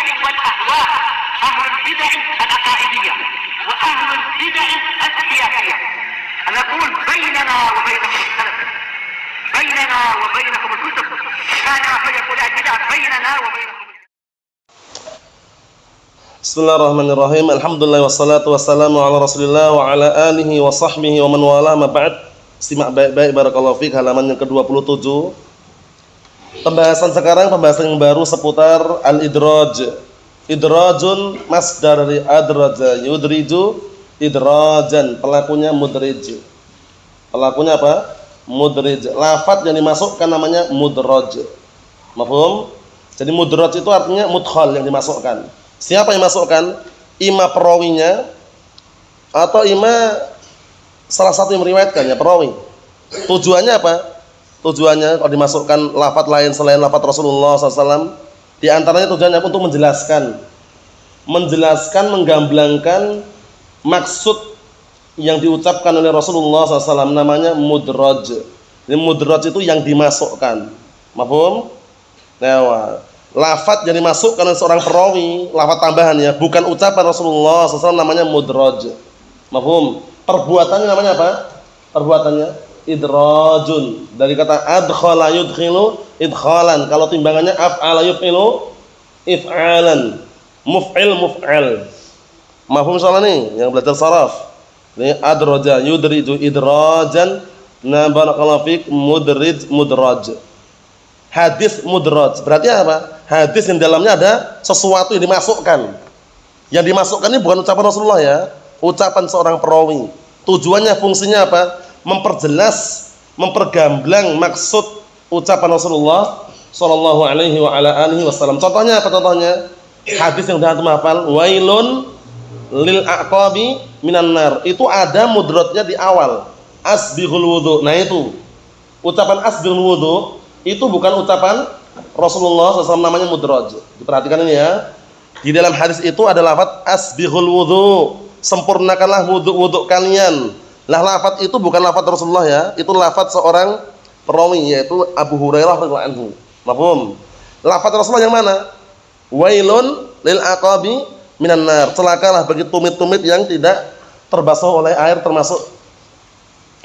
البدع والأهواء، أهل البدع العقائدية وأهل البدع السياسية. نقول بيننا وبينكم السلف، بيننا وبينكم الكتب، كان فيقول البدع بيننا وبينكم. Bismillahirrahmanirrahim. Alhamdulillah wassalatu wassalamu ala Rasulillah wa ala alihi wa sahbihi wa man wala ma ba'd. Simak baik-baik barakallahu fik, halaman yang ke-27. Pembahasan sekarang pembahasan yang baru seputar al-idraj. Idrajun masdar dari adraja yudriju idrajan, pelakunya mudrij. Pelakunya apa? Mudrij. Lafaz yang dimasukkan namanya mudraj. Mafhum? Jadi mudraj itu artinya mudkhal, yang dimasukkan. Siapa yang masukkan? Ima perawinya atau ima salah satu yang meriwayatkan, ya perawi. Tujuannya apa? Tujuannya kalau dimasukkan lafaz lain selain lafaz Rasulullah SAW, di antaranya tujuannya untuk menjelaskan, menggamblangkan maksud yang diucapkan oleh Rasulullah SAW, namanya mudraj. Ini mudraj itu yang dimasukkan. Mafhum? Nah, lafaz yang dimasukkan oleh seorang perawi, lafaz tambahan ya, bukan ucapan Rasulullah SAW, namanya mudraj. Mafhum? Perbuatannya namanya apa? Perbuatannya idrajun. Dari kata adkhala yudkhilu idkhalan. Kalau timbangannya af'ala yuf'ilu if'alan. Muf'il muf'al. Mafhum soal ini yang belajar saraf. Ini adraja yudriju idrajan. Na barakallahu fik mudrij mudraj. Hadis mudraj berarti apa? Hadis yang dalamnya ada sesuatu yang dimasukkan. Yang dimasukkan ini bukan ucapan Rasulullah ya, ucapan seorang perawi. Tujuannya, fungsinya apa? Memperjelas, mempergamblang maksud ucapan Rasulullah sallallahu alaihi wa ala alihi wasallam. Contohnya apa contohnya? Hadis yang sudah antum hafal, wailun lil aqabi minan nar. Itu ada mudrajnya di awal. Asbighul wudu. Nah itu. Ucapan asbighul wudu itu bukan ucapan Rasulullah SAW, namanya mudraj. Diperhatikan ini ya. Di dalam hadis itu ada lafaz asbighul wudu, sempurnakanlah wudu kalian. Lah lafaz itu bukan lafaz Rasulullah ya, itu lafaz seorang perawi yaitu Abu Hurairah radhiyallahu anhu. Mafhum? Lafaz Rasulullah yang mana? Wailun lil aqabi minan nar. Celakalah bagi tumit-tumit yang tidak terbasuh oleh air, termasuk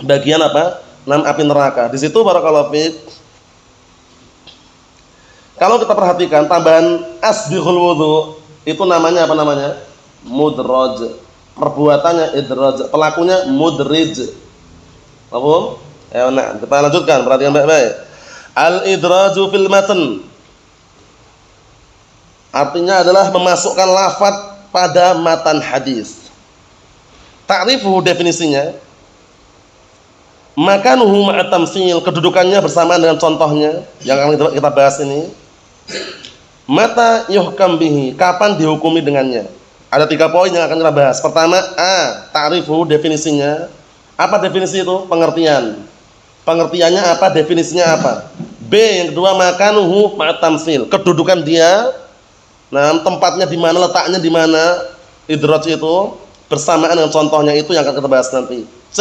bagian apa? Api neraka. Di situ barakallahu fiik. Kalau kita perhatikan tambahan asbighul wudu itu namanya apa namanya? Mudraj. Perbuatannya idraj, pelakunya mudrij. Paham? Nah, kita lanjutkan, perhatikan baik-baik. Al-idraju fil matan artinya adalah memasukkan lafaz pada matan hadis. Ta'rifuhu, definisinya. Makanuhu ma'a tamtsil, kedudukannya bersamaan dengan contohnya yang akan kita bahas ini. Mata yuhkam bihi, kapan dihukumi dengannya. Ada 3 poin yang akan kita bahas. Pertama, ta'rifu, definisinya. Apa definisi itu? Pengertian. Pengertiannya apa? Definisinya apa? B, yang kedua, makanuhu ma'a tamtsil, kedudukan dia. Nah, tempatnya di mana, letaknya di mana idraj itu bersamaan dengan contohnya, itu yang akan kita bahas nanti. C,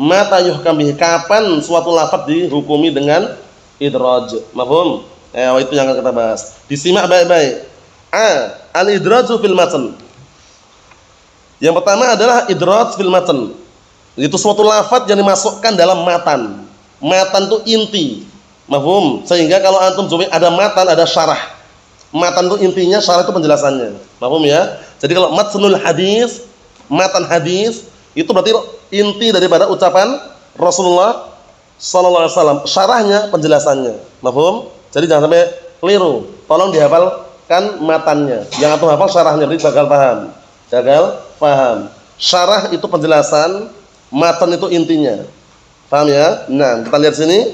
mata yuhkam bihi, kapan suatu lafaz dihukumi dengan idraj. Mafhum? Itu yang akan kita bahas. Disimak baik-baik. Al-idraju fil matan. Yang pertama adalah idraj fil matan. Itu suatu lafaz yang dimasukkan dalam matan. Matan itu inti. Mafhum? Sehingga kalau antum coba ada matan, ada syarah. Matan itu intinya, syarah itu penjelasannya. Mafhum ya? Jadi kalau matnul hadis, matan hadis, itu berarti inti daripada ucapan Rasulullah sallallahu alaihi wasallam. Syarahnya, penjelasannya. Mafhum? Jadi jangan sampai keliru. Tolong dihafalkan matannya. Yang antum hafal syarahnya, jadi gagal paham. Gagal paham. Syarah itu penjelasan, matan itu intinya. Paham ya? Nah, kita lihat sini.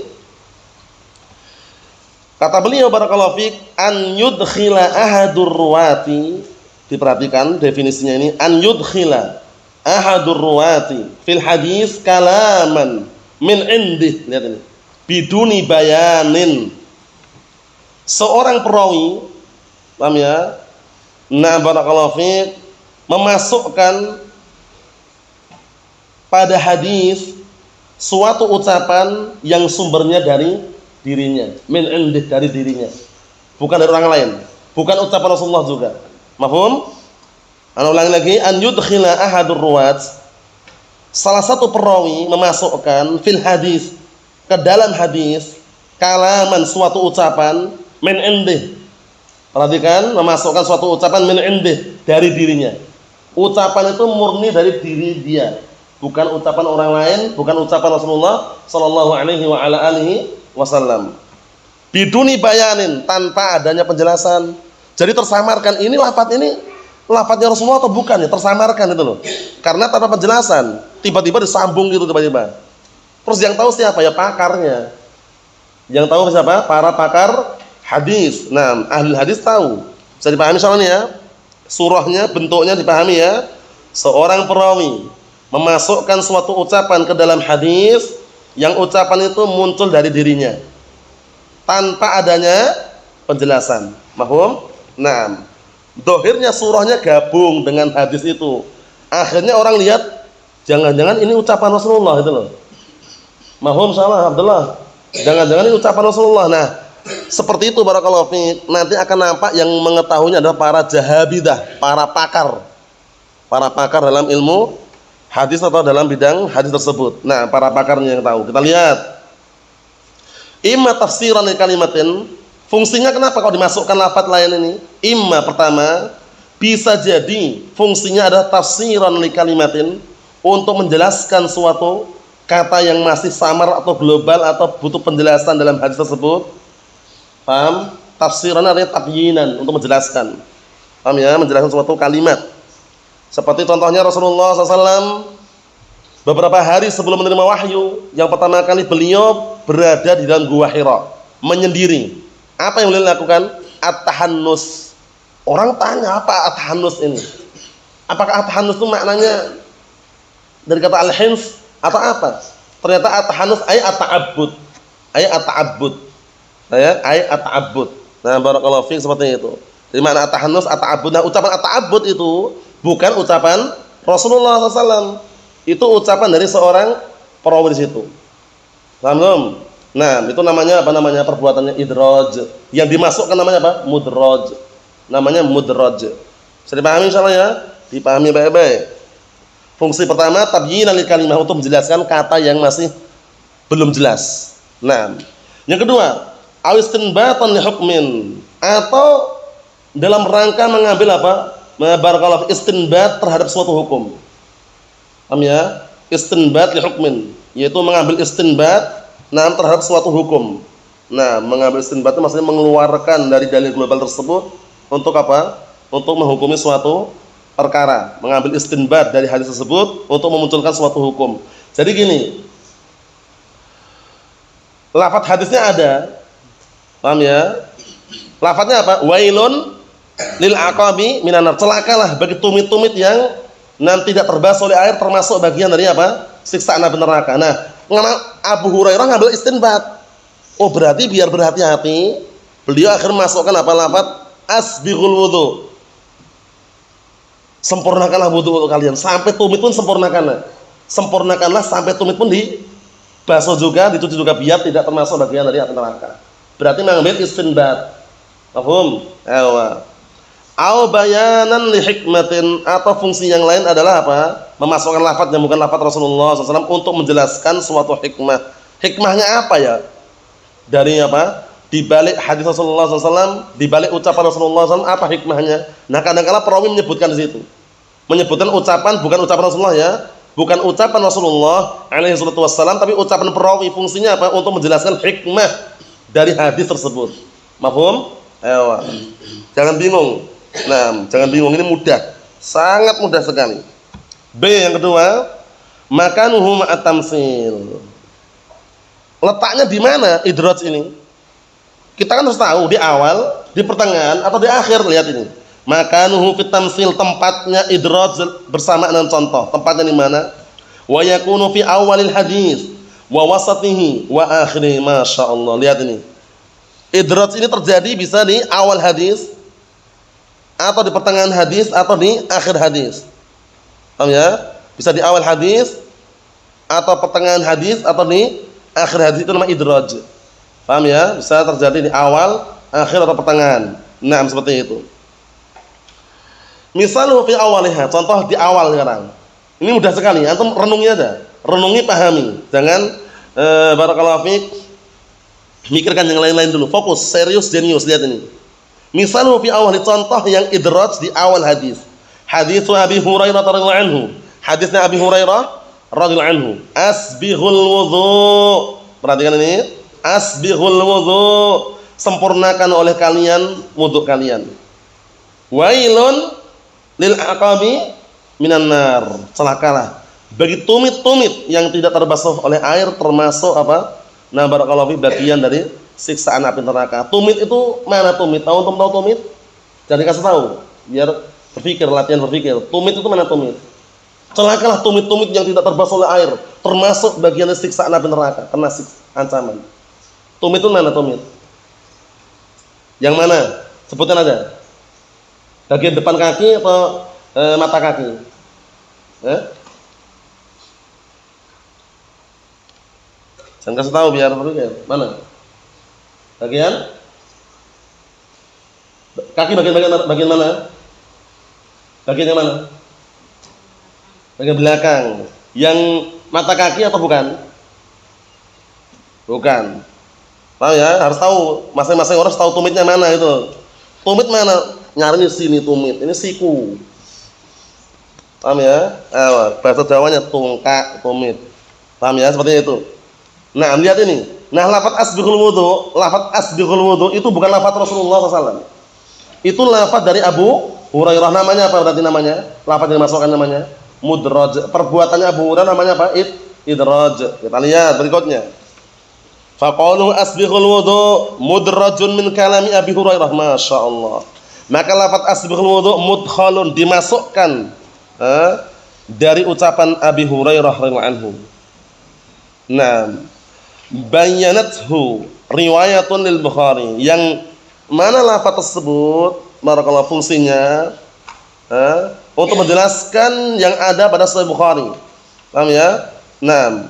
Kata beliau barakallahu fiik, an yudkhila ahadur ruwati. Diperhatikan definisinya ini, an yudkhila ahadur ruwati fil hadis kalaman min indih. Lihat ini. Biduni bayanin. Seorang perawi, paham ya? Nah, barakallahu fiik, memasukkan pada hadis suatu ucapan yang sumbernya dari dirinya, min indih, dari dirinya, bukan dari orang lain. bukan ucapan Rasulullah juga. Mafhum? Ana ulangi lagi, an yudkhila ahadur ruwat, salah satu perawi memasukkan fil hadis, ke dalam hadis, kalaman suatu ucapan min indih. Perhatikan, memasukkan suatu ucapan min indih, dari dirinya. Ucapan itu murni dari diri dia, bukan ucapan orang lain, bukan ucapan Rasulullah sallallahu alaihi wa ala alihi wasallam. Biduni bayanin, tanpa adanya penjelasan. Jadi tersamarkan, ini lafadznya Rasulullah atau bukan ya, tersamarkan itu loh. Karena tanpa penjelasan, tiba-tiba disambung gitu tiba-tiba. Terus yang tahu siapa? Ya pakarnya. Yang tahu siapa? Para pakar hadis. Nah, ahli hadis tahu. Bisa dipahami soalnya ya. Surahnya, bentuknya dipahami ya. Seorang perawi memasukkan suatu ucapan ke dalam hadis, yang ucapan itu muncul dari dirinya tanpa adanya penjelasan. Mahum? Nah, dohirnya surahnya gabung dengan hadis itu. Akhirnya orang lihat, jangan-jangan ini ucapan Rasulullah itu loh. Mahum salah Abdullah. Jangan-jangan ini ucapan Rasulullah. Nah, seperti itu barakallahu fiik. Nanti akan nampak yang mengetahuinya adalah para jahabidah, para pakar. Para pakar dalam ilmu hadis atau dalam bidang hadis tersebut. Nah, para pakarnya yang tahu. Kita lihat. Imma tafsiran li kalimatin. Fungsinya kenapa kalau dimasukkan lafaz lain ini? Imma pertama, bisa jadi fungsinya adalah tafsiran li kalimatin, untuk menjelaskan suatu kata yang masih samar atau global atau butuh penjelasan dalam hadis tersebut. Paham? Tafsiran artinya tabyinan, untuk menjelaskan. Paham ya? Menjelaskan suatu kalimat. Seperti contohnya Rasulullah SAW beberapa hari sebelum menerima wahyu, yang pertama kali beliau berada di dalam Gua Hira, menyendiri. Apa yang beliau lakukan? At-tahannus. Orang tanya, apa at-tahannus ini? Apakah at-tahannus itu maknanya dari kata al-hins atau apa? Ternyata at-tahannus ay at-ta'abbud. Ay at-ta'abbud. Ay at-ta'abbud. Nah, barakallahu fiik, seperti itu. Jadi makna at-tahannus at-ta'abbud. Nah, ucapan at-ta'abbud itu bukan ucapan Rasulullah SAW. Itu ucapan dari seorang perawi di situ. Paham belum? Nah, itu namanya apa namanya? Perbuatannya idraj. Yang dimasukkan namanya apa? Mudraj. Namanya mudraj. Bisa dipahami insyaallah ya? Dipahami baik-baik. Fungsi pertama tabyinal kalimah, untuk menjelaskan kata yang masih belum jelas. Nah, yang kedua, awistinbatan li hukmin, atau dalam rangka mengambil apa? Barakallahu istinbat terhadap suatu hukum. Paham ya? Istinbat li hukmin, yaitu mengambil istinbat terhadap suatu hukum. Nah, mengambil istinbat itu maksudnya mengeluarkan dari dalil global tersebut untuk apa? Untuk menghukumi suatu perkara. Mengambil istinbat dari hadis tersebut untuk memunculkan suatu hukum. Jadi gini, lafaz hadisnya ada. Paham ya? Lafaznya apa? Wailun lil aqabi minan nar. Celakalah bagi tumit-tumit yang tidak terbasuh oleh air, termasuk bagian dari apa? Siksaan api neraka. Nah, Abu Hurairah ngambil istinbat. Oh, berarti biar berhati-hati, beliau akhirnya masukkan apa? Lafaz asbighul wudu. Sempurnakanlah wudu kalian sampai tumit pun sempurnakanlah. Sempurnakanlah sampai tumit pun dibasuh juga, dicuci juga, biar tidak termasuk bagian dari api neraka. Berarti mengambil istinbat. Paham? Ewa. Au bayanan li hikmatin, atau fungsi yang lain adalah apa? Memasukkan lafaz yang bukan lafaz Rasulullah SAW untuk menjelaskan suatu hikmah. Hikmahnya apa ya? Dari apa? Di balik hadis Rasulullah SAW, di balik ucapan Rasulullah SAW, apa hikmahnya? Nah, kadang-kala perawi menyebutkan di situ. Menyebutkan ucapan bukan ucapan Rasulullah ya. Bukan ucapan Rasulullah alaihi salatu wassalam, tapi ucapan perawi. Fungsinya apa? Untuk menjelaskan hikmah dari hadis tersebut. Mafhum? Ayo. Jangan bingung. Nah, jangan bingung, ini mudah. Sangat mudah sekali. B yang kedua, makanuhu ma'at tamsil. Letaknya di mana idraj ini? Kita kan harus tahu di awal, di pertengahan, atau di akhir. Lihat ini. Makanuhu fit tamsil, tempatnya idraj bersama dengan contoh. Tempatnya di mana? Wa yakunu fi awalil hadis wa wasatihi wa akhirih. Masyaallah. Lihat ini. Idraj ini terjadi bisa di awal hadis, atau di pertengahan hadis, atau di akhir hadis. Paham ya? Bisa di awal hadis, atau pertengahan hadis, atau di akhir hadis. Itu namanya idraj. Paham ya? Bisa terjadi di awal, akhir, atau pertengahan. Nah, seperti itu. Misalnya fi awalnya, contoh di awal sekarang. Ini mudah sekali, antum renungi aja. Renungi, pahami. Jangan barakallahu fiik mikirkan yang lain-lain dulu. Fokus, serius, jenius, lihat ini. Misalnya fi awal, contoh yang idraj di awal hadis. Hadis Abi Hurairah radhiyallahu anhu. Hadisnya Abi Hurairah radhiyallahu anhu. Asbighul wudu. Perhatikan ini. Asbighul wudu. Sempurnakan oleh kalian wudu kalian. Wailun lil aqabi minan nar. Celakalah bagi tumit-tumit yang tidak terbasuh oleh air, termasuk apa? Nah, barakallahu fi bagian dari siksaan api neraka. Tumit itu mana tumit? Tahu tumit? Jadi kasih tahu biar berpikir, latihan berpikir. Tumit itu mana tumit? Celakalah tumit-tumit yang tidak terbasuh oleh air, termasuk bagian dari siksaan api neraka, kena ancaman. Tumit itu mana tumit? Yang mana? Sebutkan aja. Bagian depan kaki atau mata kaki? Jangan kasih tahu biar berpikir. Mana? Bagian kaki bagian mana? Bagian yang mana? Bagian belakang. Yang mata kaki atau bukan? Bukan. Tahu ya, harus tahu. Masing-masing orang harus tahu tumitnya mana itu. Tumit mana? Nyari di sini tumit. Ini siku. Paham ya? Bahasa Jawanya tungkak, tumit. Paham ya? Seperti itu. Nah, lihat ini. Nah, lafaz asbighul wudu itu bukan lafaz Rasulullah SAW. Itu lafaz dari Abu Hurairah. Namanya apa berarti namanya? Lafaz yang dimasukkan namanya mudraj. Perbuatannya Abu Hurairah namanya apa? Idraj. Kita lihat berikutnya. Faqalu asbighul wudu mudrajun min kalami Abi Hurairah. Masya Allah. Maka lafaz asbighul wudu mudkhalun, dimasukkan dari ucapan Abi Hurairah radhiyallahu anhu. Nah, bayanathu riwayatun lil Bukhari. Yang mana lafaz tersebut barakallahu fungsinya untuk menjelaskan yang ada pada Sahih Bukhari. Paham ya? Nah,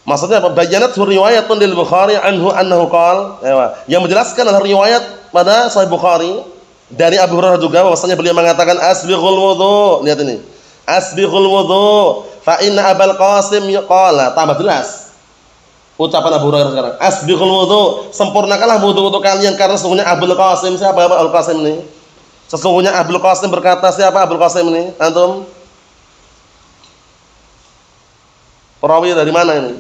maksudnya apa? Bayanathu riwayatun lil Bukhari anhu annahu qala. Yang menjelaskan adalah riwayat pada Sahih Bukhari dari Abu Hurairah juga bahwasanya beliau mengatakan asbighul wudu. Lihat ini. Asbighul wudu fa inna Abul Qasim qala. Tambah jelas ucapan Abu Hurairah sekarang. Asbighul wudu, sempurnakanlah wudu untuk kalian karena sesungguhnya Abul Qasim. Siapa Abul Qasim ini? Sesungguhnya Abul Qasim berkata, siapa Abul Qasim ini? Antum? Perawi dari mana ini?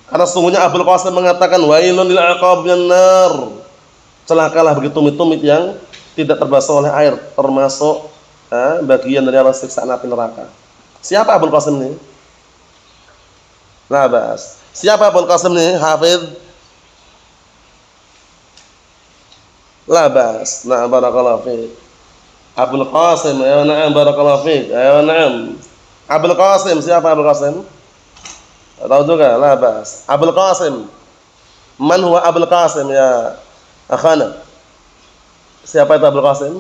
Karena sesungguhnya Abul Qasim mengatakan wailun lil aqab minan nar. Celakalah bagi tumit-tumit yang tidak terbasuh oleh air, termasuk bagian dari siksaan api neraka. Siapa Abul Qasim ini? Nah, bahas. Siapa Abul Qasim ini? Hafidz? La bas. Nah, barakallahu fiik. Abul Qasim, ya na'am, barakallahu fiik. Ya na'am. Abul Qasim, siapa Abul Qasim? Tahu juga? La bas. Abul Qasim. Man huwa Abul Qasim ya akhana? Siapa itu Abul Qasim?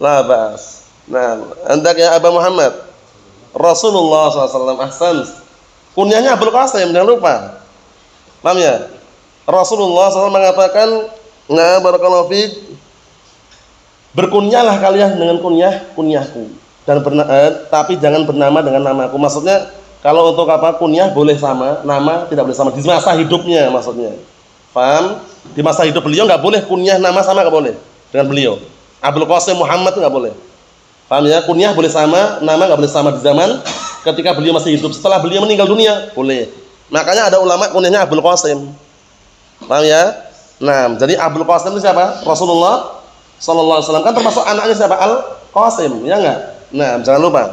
La bas. Nah, andak ya Abu Muhammad. Rasulullah SAW. Ahsan. Kunyahnya Abul Qasim, jangan lupa. Paham ya? Rasulullah SAW mengatakan, nah barakallahu fiik, berkunyahlah kalian dengan kunyahku, dan tapi jangan bernama dengan namaku. Maksudnya kalau untuk apa kunyah boleh sama, nama tidak boleh sama di masa hidupnya maksudnya. Paham? Di masa hidup beliau nggak boleh kunyah nama sama, nggak boleh dengan beliau. Abul Qasim Muhammad itu nggak boleh. Paham ya? Kunyah boleh sama, nama nggak boleh sama di zaman ketika beliau masih hidup. Setelah beliau meninggal dunia boleh. Makanya ada ulama kunyahnya Abul Qasim. Paham ya? Nah, jadi Abul Qasim itu siapa? Rasulullah sallallahu alaihi wasallam, kan termasuk anaknya siapa? Al Qasim, ya enggak? Nah, jangan lupa.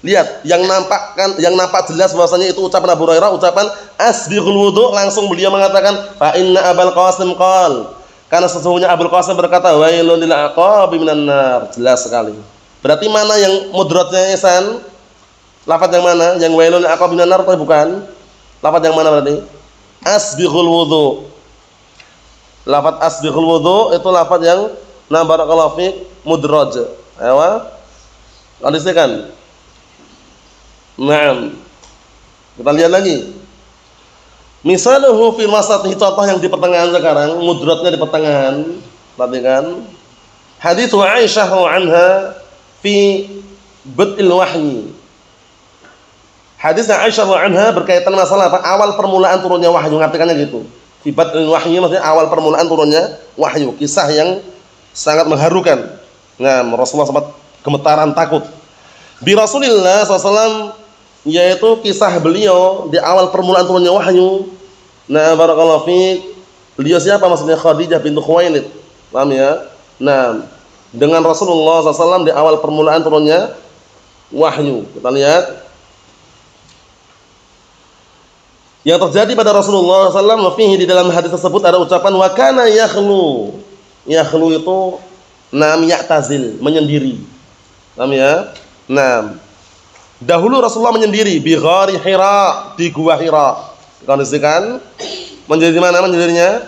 Lihat, yang nampak jelas bahwasanya itu ucapan Abu Hurairah, ucapan asbighul wudu, langsung beliau mengatakan fa inna Abul Qasim qala. Karena sesungguhnya Abul Qasim berkata wailul lil aqabi minan nar. Jelas sekali. Berarti mana yang mudratnya Ihsan? Lafaz yang mana? Yang wailul lil aqabi minan nar atau bukan? Lafaz yang mana berarti? Asbighul wudu. Lafaz asbighul wudu itu lafaz yang na barakallahu fiik mudraj. Ayo. Hadisnya kan? Naam. Kita lihat lagi. Misaluhu fil wasati, contoh yang di pertengahan sekarang, mudratnya di pertengahan. Perhatikan. Hadits Aisyah anha fi bad'il wahyi. Hadis Aisyah anha berkaitan masalah apa? Awal permulaan turunnya wahyu, ngartikannya gitu. Fi bad'il wahyi maksudnya awal permulaan turunnya wahyu, kisah yang sangat mengharukan. Nah, Rasulullah sempat gemetaran takut. Bi Rasulillah SAW, yaitu kisah beliau di awal permulaan turunnya wahyu. Nah, barakallahu fiik. Beliau siapa maksudnya? Khadijah bintu Khuwailid. Paham ya? Nah, dengan Rasulullah SAW di awal permulaan turunnya wahyu. Kita lihat yang terjadi pada Rasulullah SAW. Fihi, di dalam hadis tersebut ada ucapan wa kana yakhlu. Yakhlu itu ya'tazil, menyendiri. Paham ya? Nah, dahulu Rasulullah menyendiri bi ghari Hira, di gua Hira. Kondisikan menjadi mana menyendirinya?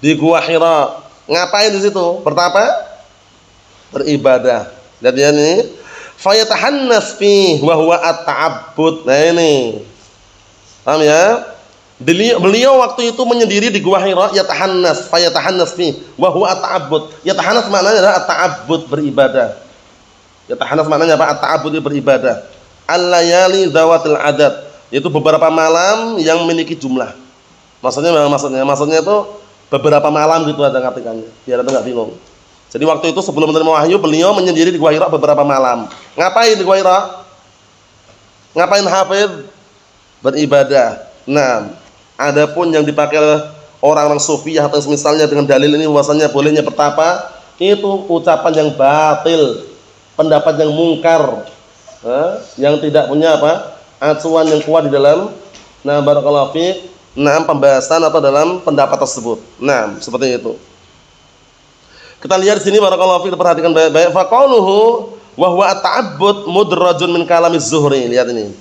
Di gua Hira. Ngapain di situ? Bertapa? Beribadah. Lihat ya ini. Fayatahannas fi wa huwa at-ta'abbud. Nah ini. Paham ya? Beliau waktu itu menyendiri di gua Hira, yatahannas, fayatahannas fi wa huwa at-ta'abbud. Yatahannas maknanya adalah at-ta'abbud, beribadah. Yatahannas maknanya apa? At-ta'abbud, beribadah. Al-layali dzawatil adad, yaitu beberapa malam yang memiliki jumlah. Maksudnya itu beberapa malam gitu ada ngartikannya. Biar Anda enggak bingung. Jadi waktu itu sebelum menerima wahyu, beliau menyendiri di gua Hira beberapa malam. Ngapain di gua Hira? Ngapain hafid? Beribadah. Nah, adapun yang dipakai oleh orang-orang sufiyah atau misalnya dengan dalil ini bahwasanya bolehnya bertapa, itu ucapan yang batil, pendapat yang mungkar, yang tidak punya apa? Acuan yang kuat di dalam barakallahu fiik, pembahasan atau dalam pendapat tersebut. Nah, seperti itu. Kita lihat di sini barakallahu fiik, perhatikan baik-baik. Faqauluhu wa huwa at-ta'abbud mudrajun min kalamiz Zuhri. Lihat ini.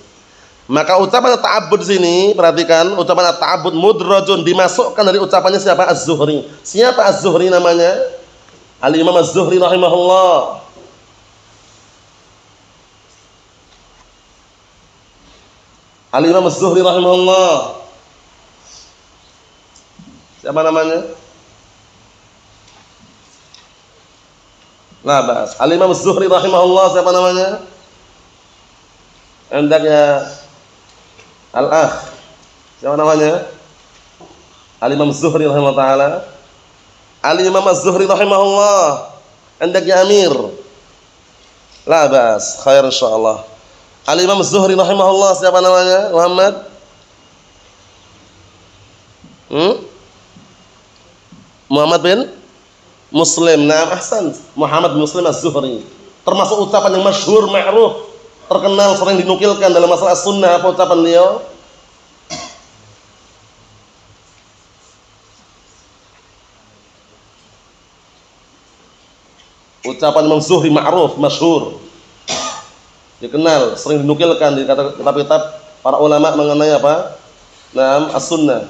Maka ucapan at-ta'abbud di sini, perhatikan, ucapan at-ta'abbud mudrajun dimasukkan dari ucapannya siapa? Az-Zuhri. Siapa Az-Zuhri namanya? Al-Imam Az-Zuhri rahimahullah. Al-Imam Az-Zuhri rahimahullah. Siapa namanya? Nah, bahas. Al-Imam Az-Zuhri rahimahullah, siapa namanya? Hendaknya Al-Akh. Siapa namanya? Al-Imam Az-Zuhri rahimahullah ta'ala. Al-Imam Az-Zuhri rahimahullah. Hendaknya Amir. La bas, khair insyaallah. Al-Imam Az-Zuhri rahimahullah, siapa namanya? Muhammad? Muhammad bin Muslim. Naam, ahsan. Muhammad bin Muslim Az-Zuhri. Termasuk ucapan yang masyhur, ma'ruf, terkenal, sering dinukilkan dalam masalah sunnah. Apa ucapan beliau? Ucapan Imam Zuhri ma'ruf, masyhur, dikenal, sering dinukilkan di kitab-kitab para ulama mengenai apa? Naam, as-sunnah.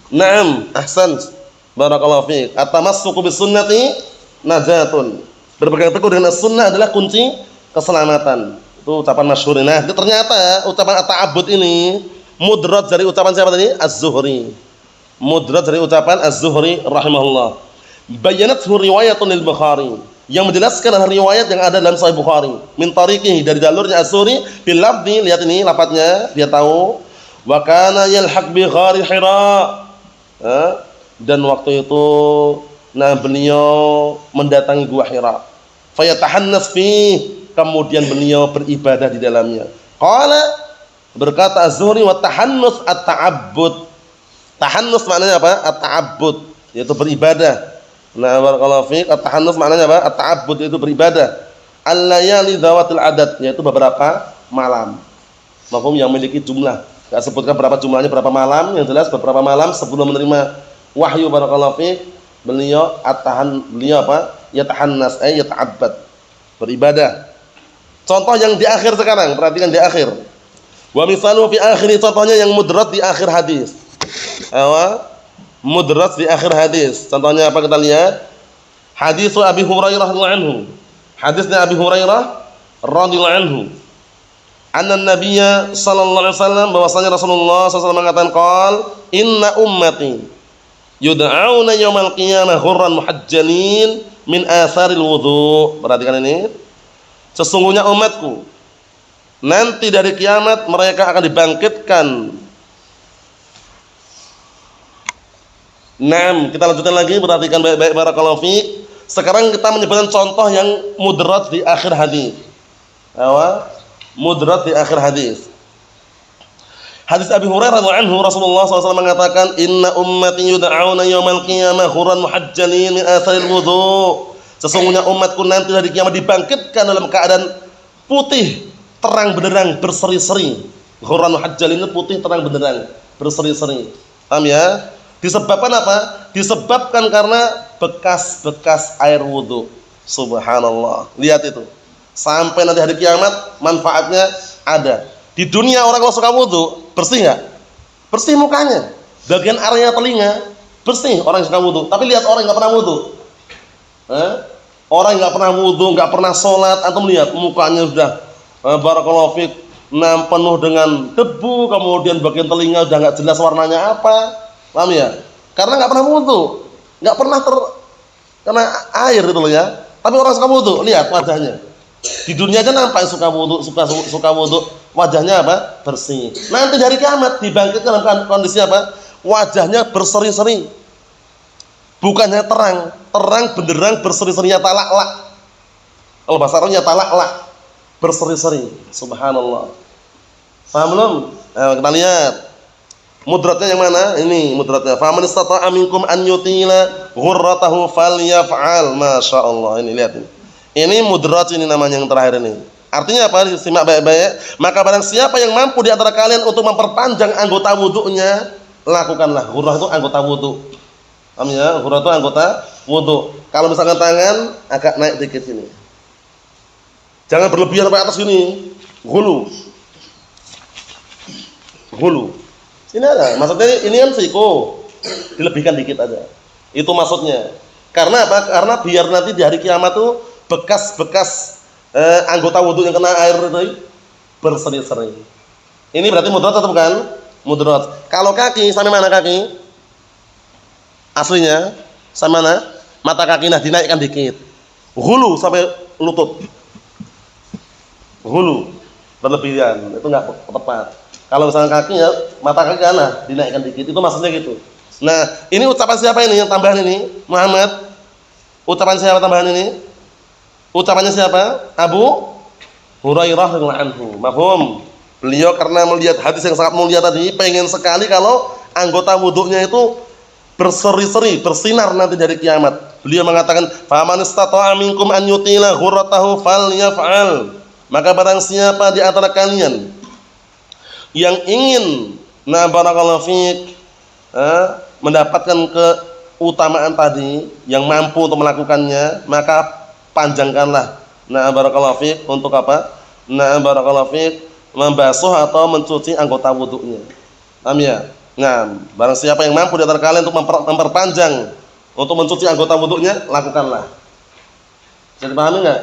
Naam, ahsan. Barakallahu fiik. At-tamassuku bis-sunnati najatun. Berpegang teguh dengan as-sunnah adalah kunci keselamatan. Itu ucapan masyhur. Nah, ternyata ucapan at-ta'abbud ini mudraj dari ucapan siapa tadi? Az-Zuhri. Mudraj dari ucapan Az-Zuhri rahimahullah. Bayanathu riwayatun al-Bukhari, yang menjelaskan adalah riwayat yang ada dalam Sahih Bukhari, min tariqihi, dari jalurnya Az-Zuhri, bil lafzi, lihat ini lafadznya biar tahu, wa kana yalhaq bi ghari Hira. Dan waktu itu beliau mendatangi gua Hira. Fayatahannas fi, kemudian beliau beribadah di dalamnya. Qala, berkata Az-Zuhri, wa tahannus at-ta'abbud. Tahannus maknanya apa? At-ta'abbud, yaitu beribadah. Nah, barakallahu fiik. At-tahannus maknanya apa? At-ta'abbud, itu beribadah. Al-layali dzawatil adad, yaitu beberapa malam. Mafhum, yang memiliki jumlah. Enggak sebutkan berapa jumlahnya, berapa malam, yang jelas beberapa malam sebelum menerima wahyu, barakallahu fiik. Beliau apa? Yatahannas, yata'abbad, beribadah. Contoh yang di akhir sekarang, perhatikan di akhir. Wa misalu fi akhir, contohnya yang mudrad di akhir hadis. Mudrad di akhir hadis. Contohnya apa, kita lihat? Hadis Abi Hurairah radhiyallahu anhu. Hadisnya Abi Hurairah radhiyallahu anhu. Anna Nabiyya sallallahu alaihi wasallam, bahwasanya Rasulullah SAW mengatakan qol inna ummati yud'auna yaumal qiyamah ghurran muhajjalin min atharil wudu. Perhatikan ini. Sesungguhnya umatku nanti dari kiamat mereka akan dibangkitkan. Nah, kita lanjutkan lagi, perhatikan baik-baik barakallahu fiik. Sekarang kita menyebutkan contoh yang mudarat di akhir hadis. Mudarat di akhir hadis. Hadis Abi Hurairah radhiyallahu anhu, Rasulullah SAW mengatakan, "Inna ummati yud'auna yaumal qiyamah ghurran muhajjalin min atharil wudu." Sesungguhnya umatku nanti hari kiamat dibangkitkan dalam keadaan putih, terang benderang, berseri-seri. Ghurran muhajjalin itu putih, terang benderang, berseri-seri. Paham ya? Disebabkan apa? Disebabkan karena bekas-bekas air wudu. Subhanallah. Lihat itu. Sampai nanti hari kiamat manfaatnya ada. Di dunia orang kalau suka wudu bersih nggak? Bersih mukanya. Bagian area telinga bersih orang yang suka wudu. Tapi lihat orang yang nggak pernah wudu. Orang yang nggak pernah wudu, nggak pernah sholat, antum lihat mukanya sudah barakallahu fik, penuh dengan debu, kemudian bagian telinga udah nggak jelas warnanya apa. Paham ya? Karena nggak pernah wudu, nggak pernah kena air itu loh ya. Tapi orang suka wudu, lihat wajahnya. Di dunia aja nampak suka wudu, wajahnya apa? Bersih. Nanti dari kiamat dibangkitkan dalam kondisi apa? Wajahnya berseri-seri. Bukannya terang benderang, berseri-seri, nyata lak-lak. Kalau bahasa Arabnya nyata lak-lak, berseri-seri. Subhanallah. Paham belum? Kita lihat. Mudratnya yang mana? Ini mudratnya. Faman istata'a minkum an yutila ghurratahu falyaf'al. Masyaallah. Ini lihat ini. Ini mudrat, ini namanya yang terakhir ini. Artinya apa? Disimak baik-baik. Maka barang siapa yang mampu di antara kalian untuk memperpanjang anggota wudunya, lakukanlah. Ghurrah itu anggota wudu. Paham ya? Ghurrah itu anggota wudu. Kalau misalkan tangan agak naik dikit sini. Jangan berlebihan sampai atas gini. Hulu. Ini ada. Maksudnya ini kan siku. Dilebihkan dikit aja. Itu maksudnya. Karena apa? Karena biar nanti di hari kiamat tuh bekas-bekas anggota wudu yang kena air itu berseri-seri. Ini berarti mudrat atau bukan? Mudrat. Kalau kaki sampai mana kaki? Aslinya sampai mana? Mata kaki, nah dinaikkan dikit. Hulu sampai lutut. Hulu berlebihan, itu enggak tepat. Kalau misalnya kaki ya, mata kaki nah dinaikkan dikit. Itu maksudnya gitu. Nah, ini ucapan siapa ini yang tambahan ini? Muhammad. Ucapan siapa tambahan ini? Ucapannya siapa? Abu Hurairah radhiyallahu anhu. Mafhum? Beliau karena melihat hadis yang sangat mulia tadi, pengen sekali kalau anggota wudunya itu berseri-seri, bersinar nanti dari kiamat. Beliau mengatakan, "Faman istata'a minkum an yutila ghurratahu falyaf'al." Maka barang siapa di antara kalian yang ingin barakallahu fiik mendapatkan keutamaan tadi, yang mampu untuk melakukannya, maka panjangkanlah barakallahu fiik untuk apa? Barakallahu fiik membasuh atau mencuci anggota wudunya. Paham ya? Nah, barang siapa yang mampu di antara kalian untuk memperpanjang untuk mencuci anggota wudunya, lakukanlah. Bisa dipahami enggak?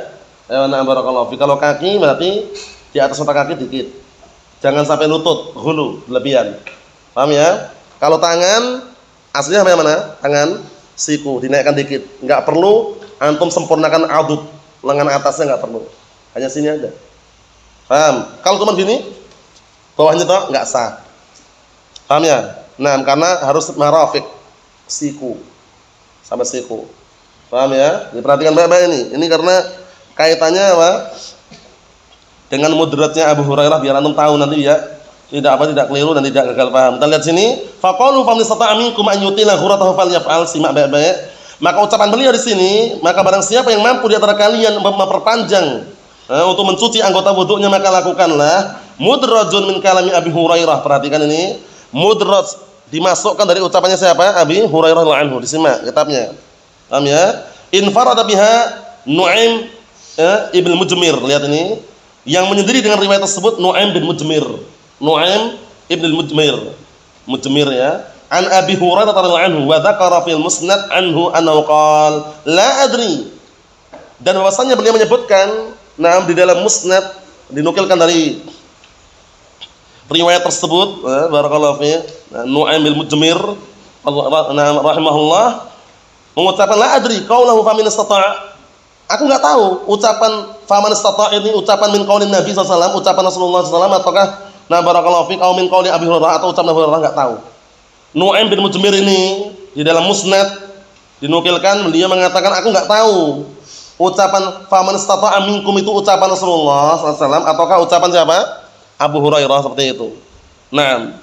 Barakallahu fiik. Kalau kaki berarti di atas mata kaki dikit. Jangan sampai lutut, hulu, berlebihan. Paham ya? Kalau tangan aslinya sampai mana? Tangan siku, dinaikkan dikit. Enggak perlu antum sempurnakan adud, lengan atasnya enggak perlu. Hanya sini aja. Paham? Kalau cuma gini, bawahnya toh enggak sah. Paham ya? Nah, karena harus marafiq, siku. Sampai siku. Paham ya? Diperhatikan baik-baik ini. Ini karena kaitannya apa? Dengan mudratnya Abu Hurairah, biar antum tahu nanti ya. Tidak keliru dan tidak gagal paham. Kita lihat sini, faqalu faman istata'a minkum an yutila ghurratahu falyaf'al. Simak baik-baik. Maka ucapan beliau di sini, maka barang siapa yang mampu di antara kalian memperpanjang untuk mencuci anggota wudunya, maka lakukanlah. Mudrajun min kalami Abi Hurairah. Perhatikan ini, mudraj dimasukkan dari ucapannya siapa? Abi Hurairah radhiyallahu anhu. Disimak kitabnya. Paham ya? Infarada biha Nu'aim ibn Mujmir. Lihat ini, yang menyendiri dengan riwayat tersebut Nu'aim bin Mujmir. Nu'aim ibn Mujmir ya. An Abi Hurairah radhiyallahu anhu wa dzakara fil musnad anhu annahu qala la adri. Dan bahwasanya beliau menyebutkan di dalam musnad dinukilkan dari riwayat tersebut, barakallahu fi, Nu'aim bin Mujmir rahimahullah mengucapkan la adri qaulahu famin istata'. Aku enggak tahu ucapan faman istata' ini ucapan min qaulin Nabi sallallahu alaihi wasallam, ucapan Rasulullah sallallahu alaihi wasallam ataukah barakallahu fi qaul min qauli Abi Hurairah atau ucapan Abu Hurairah, enggak tahu. Nu'aim bin Mujmir ini di dalam Musnad dinukilkan beliau mengatakan aku enggak tahu ucapan faman istata'a minkum itu ucapan Rasulullah sallallahu alaihi wasallam ataukah ucapan siapa? Abu Hurairah, seperti itu. Nah,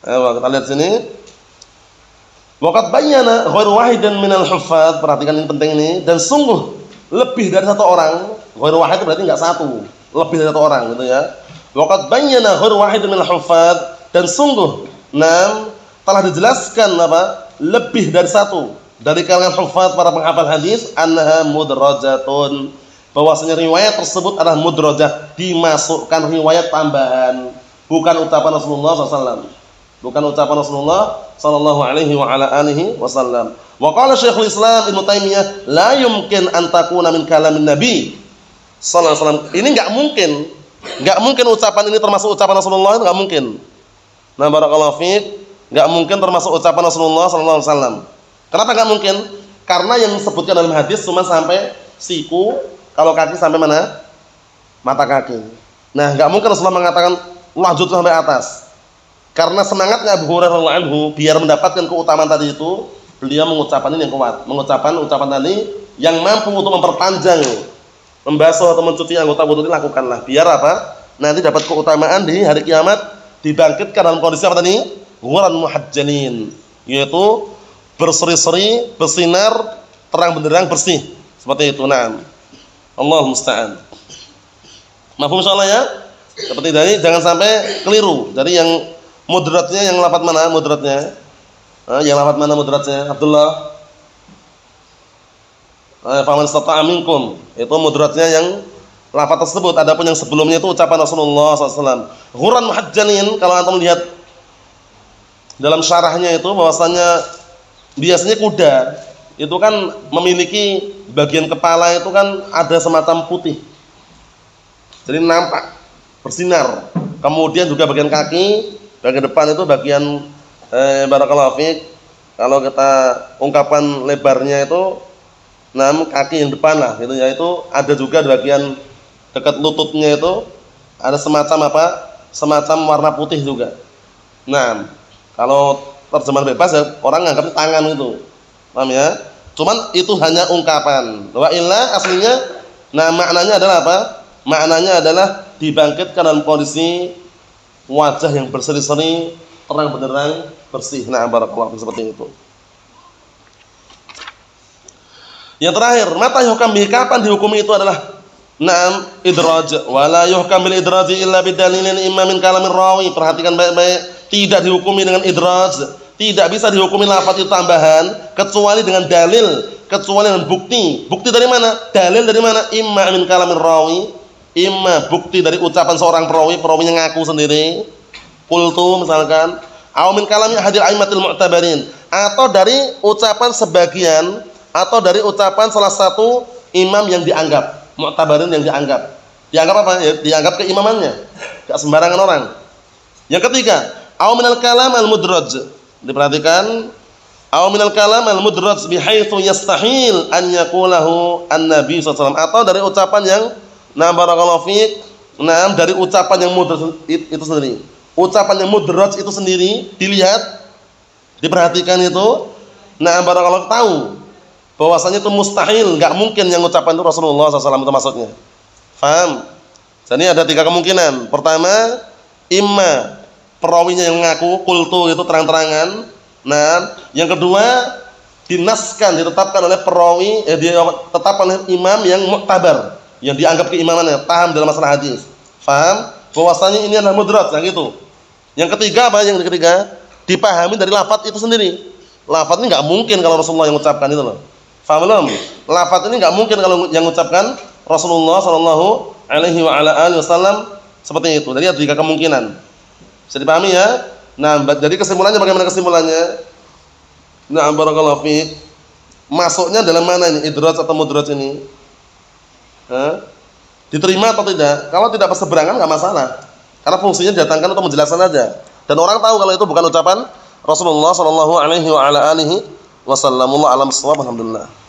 ayo kita lihat sini. Waqad bayyana ghairu wahidin minal huffaz, perhatikan ini penting ini, dan sungguh lebih dari satu orang, ghairu wahid berarti enggak satu, lebih dari satu orang gitu ya. Waqad bayyana ghairu wahidin minal huffaz, dan sungguh telah dijelaskan lebih dari satu dari kalangan huffaz para penghafal hadis annaha mudrajatun, bahwasanya riwayat tersebut adalah mudrajah, dimasukkan riwayat tambahan, bukan ucapan Rasulullah SAW. Bukan ucapan Rasulullah sallallahu alaihi wa ala alihi wasallam. Wa qala Syekhul Islam Ibnu Taimiyah, la yumkin an takuna min kalamin Nabi sallallahu alaihi wasallam. Ini enggak mungkin ucapan ini termasuk ucapan Rasulullah, itu enggak mungkin. Nah, barakallahu fiik, enggak mungkin termasuk ucapan Rasulullah sallallahu alaihi wasallam. Kenapa enggak mungkin? Karena yang disebutkan dalam hadis cuma sampai siku, kalau kaki sampai mana? Mata kaki. Nah, enggak mungkin Rasulullah mengatakan lanjut sampai atas. Karena semangatnya Abu Hurairah radhiyallahu anhu biar mendapatkan keutamaan tadi itu, beliau mengucapkan ini yang kuat, mengucapkan ucapan tadi yang mampu untuk memperpanjang, membasuh atau mencuci anggota wudu ini, lakukanlah. Biar apa? Nanti dapat keutamaan di hari kiamat, dibangkitkan dalam kondisi apa tadi? Ghuran muhajjalin, yaitu berseri-seri, bersinar, terang benderang, bersih. Seperti itu. Nah, Allah musta'an. Mafhum insyaallah ya? Seperti tadi, jangan sampai keliru. Jadi yang mudratnya yang lafaz mana mudratnya? Yang lafaz mana mudratnya? Abdullah. Faman istata'a minkum. Itu mudratnya yang lafaz tersebut. Adapun yang sebelumnya itu ucapan Rasulullah SAW. Ghuran muhajjalin, kalau antum lihat dalam syarahnya itu bahwasanya biasanya kuda itu kan memiliki bagian kepala itu kan ada semacam putih. Jadi nampak, bersinar. Kemudian juga bagian kaki, bagian depan itu bagian barakallahu fiik, kalau kita ungkapkan lebarnya itu kaki yang depan lah gitu ya, itu ada juga di bagian dekat lututnya itu ada semacam semacam warna putih juga. Nah, kalau terjemahan bebas ya orang nganggapnya tangan itu. Paham ya? Cuman itu hanya ungkapan. Wa illa aslinya maknanya adalah apa? Maknanya adalah dibangkitkan dalam kondisi wajah yang berseri-seri, terang benderang, bersih. Nah, barakallahu seperti itu. Yang terakhir, mata yuhkam bihi, kapan dihukumi itu adalah idraj, wala yuhkam bil idraj illa bidalilin imma min kalamir rawi. Perhatikan baik-baik, tidak dihukumi dengan idraj, tidak bisa dihukumi lafaz itu tambahan kecuali dengan dalil, kecuali dengan bukti. Bukti dari mana? Dalil dari mana? Imma min kalamir rawi, imma bukti dari ucapan seorang perawinya ngaku sendiri, qultu misalkan, aw min kalami ahadil a'immatil mu'tabarin, atau dari ucapan sebagian, atau dari ucapan salah satu imam yang dianggap mu'tabarin, yang dianggap apa? Ya, dianggap keimamannya, enggak sembarangan orang. Yang ketiga, aw minal kalam al mudraj, diperhatikan, aw minal kalam al mudraj bihaitsu yastahil an yaqulahu an-nabi sallallahu alaihi wasallam, atau dari ucapan yang barakallahu fiik, dari ucapan yang mudraj itu sendiri. Ucapan yang mudraj itu sendiri dilihat, diperhatikan itu, barakallahu tahu bahwasanya itu mustahil, enggak mungkin yang ucapan itu Rasulullah SAW itu maksudnya. Faham? Jadi ada 3 kemungkinan. Pertama, imma perawinya yang ngaku qultu itu terang-terangan. Nah, yang kedua dinaskan, ditetapkan oleh perawi, ditetapkan oleh imam yang mu'tabar, yang dianggap keimamannya, paham dalam masalah hadis, paham bahwasanya ini adalah mudraj, gitu. Yang ketiga apa? Yang ketiga dipahami dari lafaz itu sendiri. Lafaz ini enggak mungkin kalau Rasulullah yang ucapkan itu loh. Paham belum? Lafaz ini enggak mungkin kalau yang ucapkan Rasulullah sallallahu alaihi wa ala alihi wasallam, seperti itu. Jadi ada 3 kemungkinan. Bisa dipahami ya? Nah, jadi kesimpulannya bagaimana kesimpulannya? Nah, barakallahu fiik. Masuknya dalam mana ini? Idraj atau mudraj ini? Diterima atau tidak? Kalau tidak berseberangan enggak masalah. Karena fungsinya didatangkan untuk menjelaskan aja. Dan orang tahu kalau itu bukan ucapan Rasulullah sallallahu alaihi wa ala alihi wasallam. Alhamdulillah.